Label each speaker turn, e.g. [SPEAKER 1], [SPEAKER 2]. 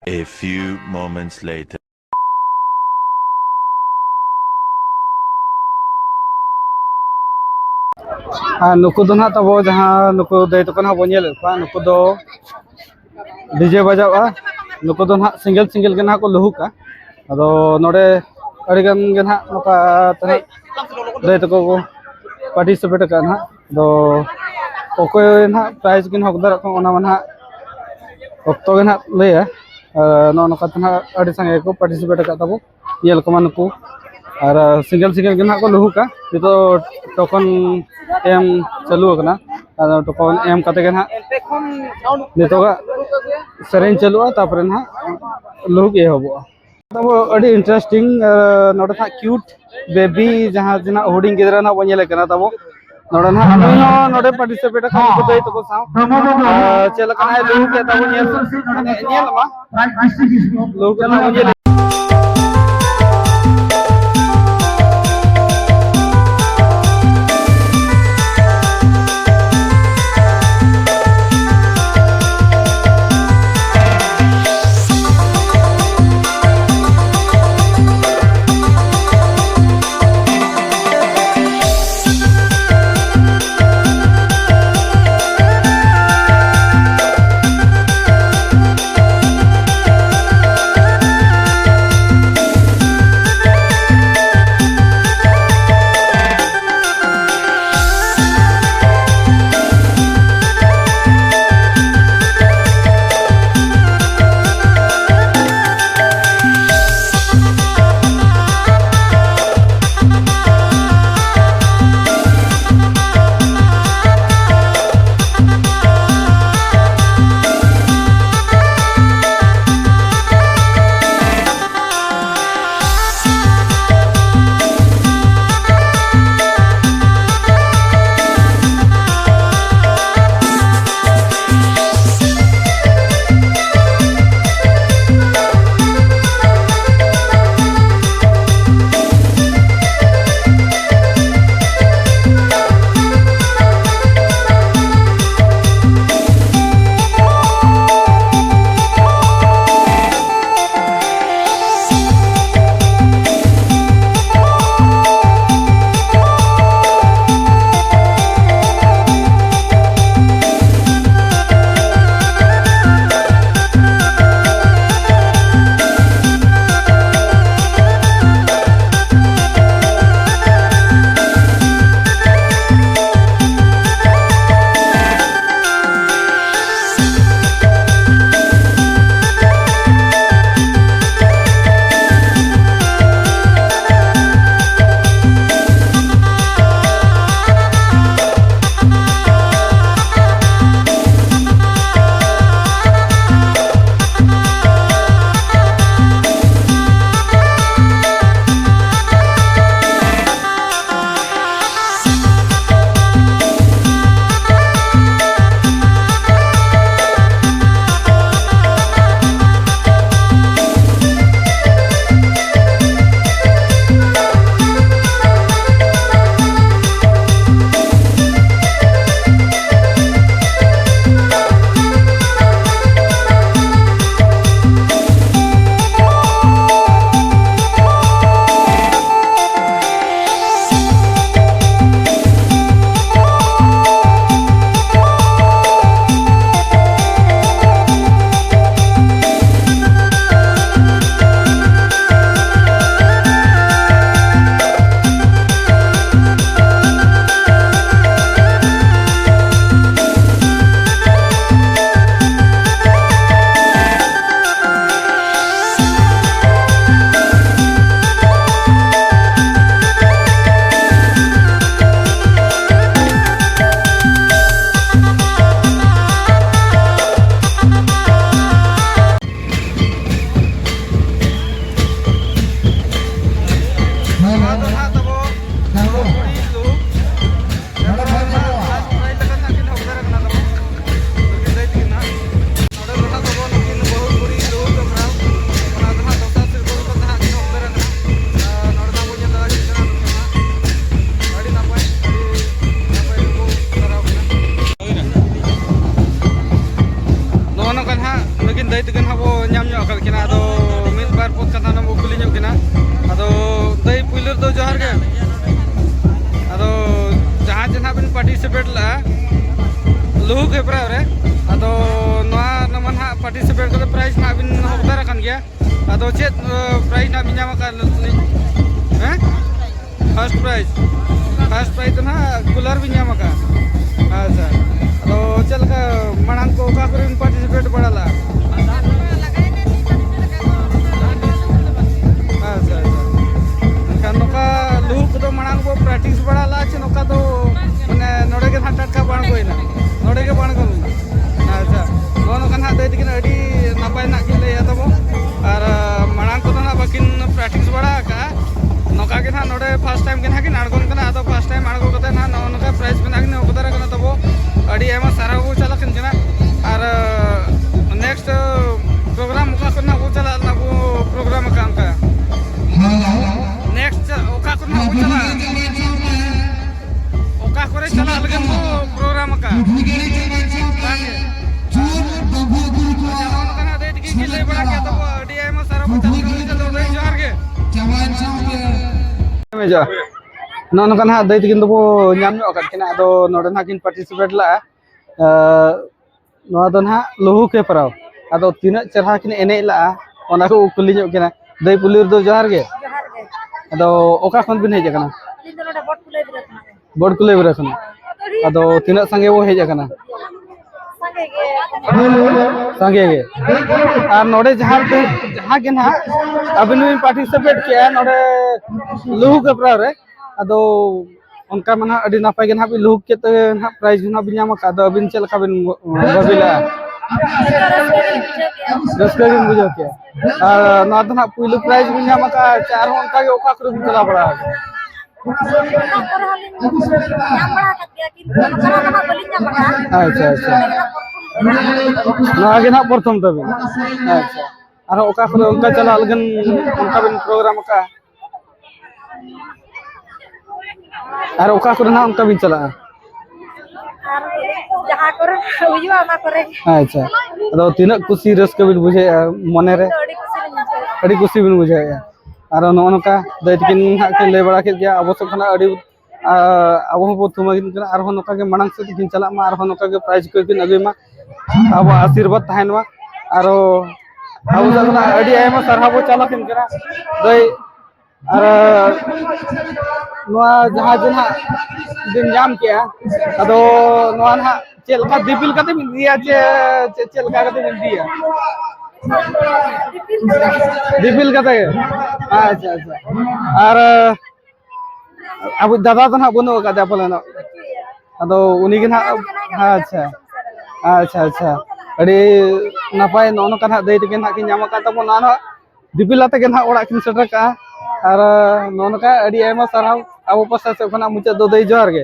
[SPEAKER 1] A few moments later.
[SPEAKER 2] नुकु दो ना तब जहाँ नुकु दे तो कना बोनियल पा नुकु दो डीजे बजावा नुकु दो ना सिंगल सिंगल के ना को लुहु का अदो नोडे अड़िगन के ना नोका तना दे तो को पार्टिसिपेट का ना दो ओको ना प्राइज किन हकदार को ओना मना ओक्तो के ना ले नो नोका तना अड़ी संगे को पार्टिसिपेट का तबो येल को नुकु और सिंगल सिंगल के ना को लुहु का तो टोकन एम चालू करना टोकन एम कते के ना नितोगा सेरेन चालू तापर ना लुहु के हबो तब अड़ी इंटरेस्टिंग नोडे था क्यूट बेबी जहां जना होडिंग गिदरा ना बनेले कना तब नोडे ना अभी हो नोडे पार्टिसिपेट का को दई तो को साव चेला कना लुहु के तब नेल मा लुहु के ना बनेले किना अदो मिद बार पोत कथा न कुली ᱧᱚᱜ किना अदो दई पुइलर दो जोहार गे अदो जहां जहां बिन पार्टिसिपेट ला लुहु के प्राय रे अदो नोआ नमन हा पार्टिसिपेट करे प्राइज ना बिन हकदार कान गया अदो चेत प्राइज ना बिन का हैं फर्स्ट प्राइज ना कूलर बिन का अच्छा अदो चल का मणांग को का करे पार्टिसिपेट बड़ाला अच्छा अच्छा नोका लुहु को मणांग को प्रैक्टिस बड़ाला चे नोका तो माने नोडे के हाट का बाण कोइना नोडे के बाण को अच्छा नो नोका ना दे दिकिन अडी नापाय ना किन ले तबो और मणांग को ना बाकिन प्रैक्टिस बड़ा का नोका के ना नोडे फर्स्ट टाइम के ना कि नाडगोन कना अदो फर्स्ट टाइम आडगो कते ना नोका प्राइज के ना कि ओकदरा कना तबो अडी एमा सारा को चला किन कना और नेक्स्ट प्रोग्राम का करना वो चला ना वो प्रोग्राम काम का नेक्स्ट ओका करना वो चला ओका करे चला लगन वो प्रोग्राम का तांगे जवान कना दे की ले बड़ा के तो अडी एमा सारा को चला दे जोहार के जवान में जा नोन कना दे किन तो ᱧᱟᱢ ᱧᱚᱜ ᱠᱟᱫ ᱠᱤᱱᱟ ᱟᱫᱚ ᱱᱚᱰᱮ ᱱᱟ ᱠᱤᱱ ᱯᱟᱨᱴᱤᱥᱤᱯᱮᱴ ᱞᱟ ᱱᱚᱣᱟ ᱫᱚ ᱱᱟ ᱞᱩᱦᱩ ᱠᱮ ᱯᱨᱟᱣ ᱟᱫᱚ ᱛᱤᱱᱟᱹᱜ ᱪᱮᱨᱦᱟ ᱠᱤᱱ ᱮᱱᱮᱡ ᱞᱟ ᱚᱱᱟ ᱠᱚ ᱠᱩᱞᱤ ᱧᱚᱜ ᱠᱤᱱᱟ ᱫᱟᱹᱭ ᱯᱩᱞᱤᱨ ᱫᱚ ᱡᱚᱦᱟᱨ गे ᱟᱫᱚ ᱚᱠᱟ ᱠᱷᱚᱱ ᱵᱤᱱ ᱦᱮᱡ ᱟᱠᱟᱱᱟ ᱵᱚᱰ ᱠᱩᱞᱟᱹᱭ ᱵᱨᱟ ᱠᱷᱚᱱ ᱟᱫᱚ ᱛᱤᱱᱟᱹᱜ ᱥᱟᱸᱜᱮ ᱵᱚ ᱦᱮᱡ ᱟᱠᱟᱱᱟ संगे गे और नोडे जहां के ना अबिन भी पार्टिसिपेट किया नोडे लुहु के प्राव रे अदो उनका मना अडी नापाय के ना भी लुहु के ते ना प्राइज ना भी ᱧᱟᱢ का अबिन चल का बिन बबिला रस्के बिन बुझो के और ना तो ना पुइलु प्राइज भी ᱧाम का चार उनका के ओका कर चला पड़ा अच्छा अच्छा ना के ना प्रथम तब अच्छा और ओका करे उनका चला लगन उनका बिन प्रोग्राम का और ओका करे ना उनका बिन चला
[SPEAKER 3] जहां करे हुजुआ ना करे
[SPEAKER 2] अच्छा अदो तीन खुशी रस्के बिन बुझे मने रे अड़ी खुशी बिन बुझे और नोनका दैतकिन हा के ले बड़ा के गया अब सब खना अड़ी अब हो तुमगिन कना और नोका के मणंग से किन चला मा और नोका के प्राइज को किन अगे मा अब आशीर्वाद थाहन मा और अब जना अड़ी एमा सरहा बो चला किन करा दै और नोआ जहां जना दिन जाम किया अदो नोआ ना चेल का दिपिल कते मिल दिया चेल का कते मिल दिया दिपिल कते अच्छा अच्छा और अब दादा तो ना बनो का दापल ना अदो उनी के ना अच्छा अच्छा अच्छा अड़ी नापाय नोनो का ना दे के ना कि ᱧᱟᱢ का तब ना दिपिल आते के ना ओड़ा किन सेटर का और नोनो का अड़ी एमा सरहाव अब पसा से खना मुचा दो दे जोहार गे